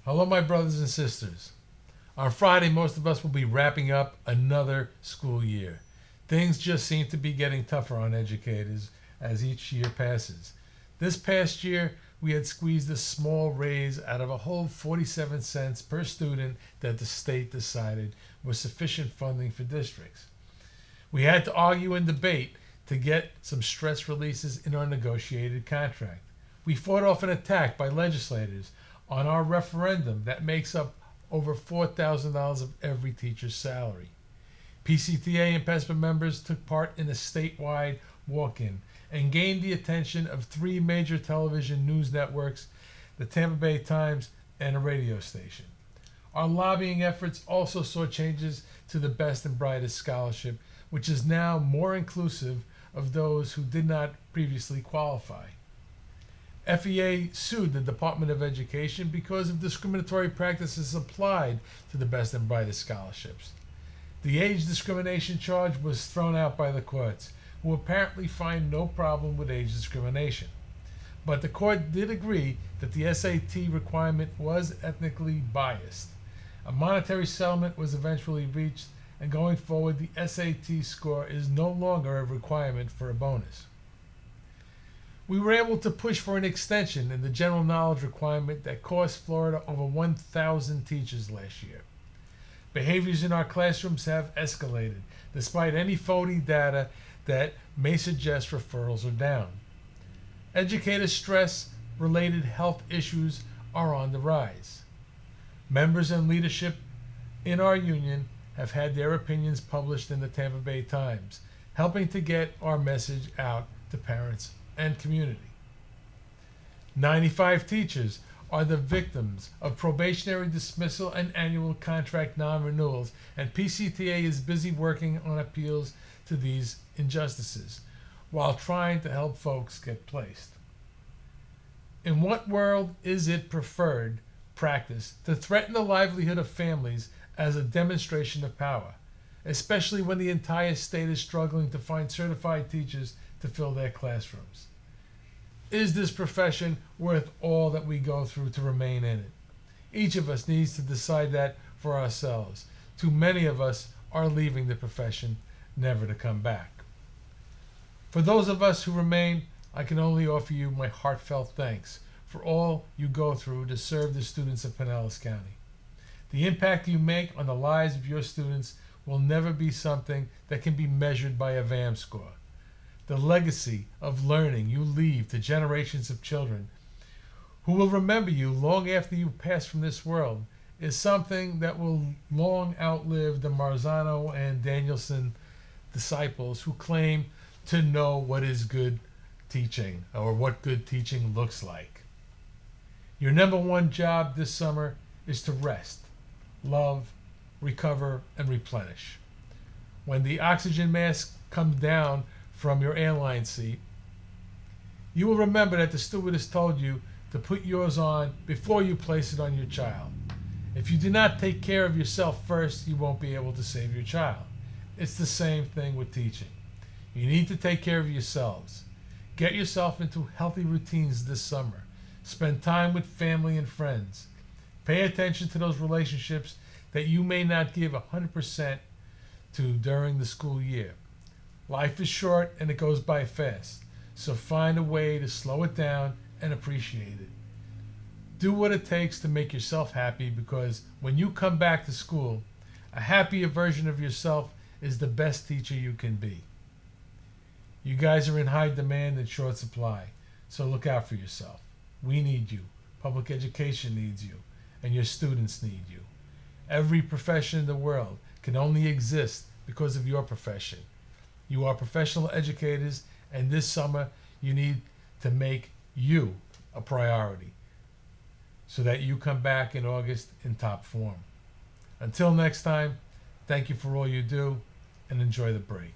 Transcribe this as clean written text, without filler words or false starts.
Hello, my brothers and sisters. On Friday, most of us will be wrapping up another school year. Things just seem to be getting tougher on educators as each year passes. This past year, we had squeezed a small raise out of a whole 47 cents per student that the state decided was sufficient funding for districts. We had to argue and debate to get some stress releases in our negotiated contract. We fought off an attack by legislators on our referendum that makes up over $4,000 of every teacher's salary. PCTA and PESPA members took part in a statewide walk-in and gained the attention of three major television news networks, the Tampa Bay Times, and a radio station. Our lobbying efforts also saw changes to the Best and Brightest Scholarship, which is now more inclusive of those who did not previously qualify. FEA sued the Department of Education because of discriminatory practices applied to the Best and Brightest Scholarships. The age discrimination charge was thrown out by the courts, who apparently find no problem with age discrimination. But the court did agree that the SAT requirement was ethnically biased. A monetary settlement was eventually reached, and going forward, the SAT score is no longer a requirement for a bonus. We were able to push for an extension in the general knowledge requirement that cost Florida over 1,000 teachers last year. Behaviors in our classrooms have escalated, despite any phony data that may suggest referrals are down. Educator stress-related health issues are on the rise. Members and leadership in our union have had their opinions published in the Tampa Bay Times, helping to get our message out to parents and community. 95 teachers are the victims of probationary dismissal and annual contract non-renewals, and PCTA is busy working on appeals to these injustices while trying to help folks get placed. In what world is it preferred practice to threaten the livelihood of families as a demonstration of power, especially when the entire state is struggling to find certified teachers to fill their classrooms? Is this profession worth all that we go through to remain in it? Each of us needs to decide that for ourselves. Too many of us are leaving the profession, never to come back. For those of us who remain, I can only offer you my heartfelt thanks for all you go through to serve the students of Pinellas County. The impact you make on the lives of your students will never be something that can be measured by a VAM score. The legacy of learning you leave to generations of children who will remember you long after you pass from this world is something that will long outlive the Marzano and Danielson disciples who claim to know what is good teaching or what good teaching looks like. Your number one job this summer is to rest, love, recover, and replenish. When the oxygen mask comes down from your airline seat, you will remember that the stewardess told you to put yours on before you place it on your child. If you do not take care of yourself first, you won't be able to save your child. It's the same thing with teaching. You need to take care of yourselves. Get yourself into healthy routines this summer. Spend time with family and friends. Pay attention to those relationships that you may not give 100% to during the school year. Life is short and it goes by fast, so find a way to slow it down and appreciate it. Do what it takes to make yourself happy, because when you come back to school, a happier version of yourself is the best teacher you can be. You guys are in high demand and short supply, so look out for yourself. We need you. Public education needs you, and your students need you. Every profession in the world can only exist because of your profession. You are professional educators, and this summer you need to make you a priority so that you come back in August in top form. Until next time, thank you for all you do, and enjoy the break.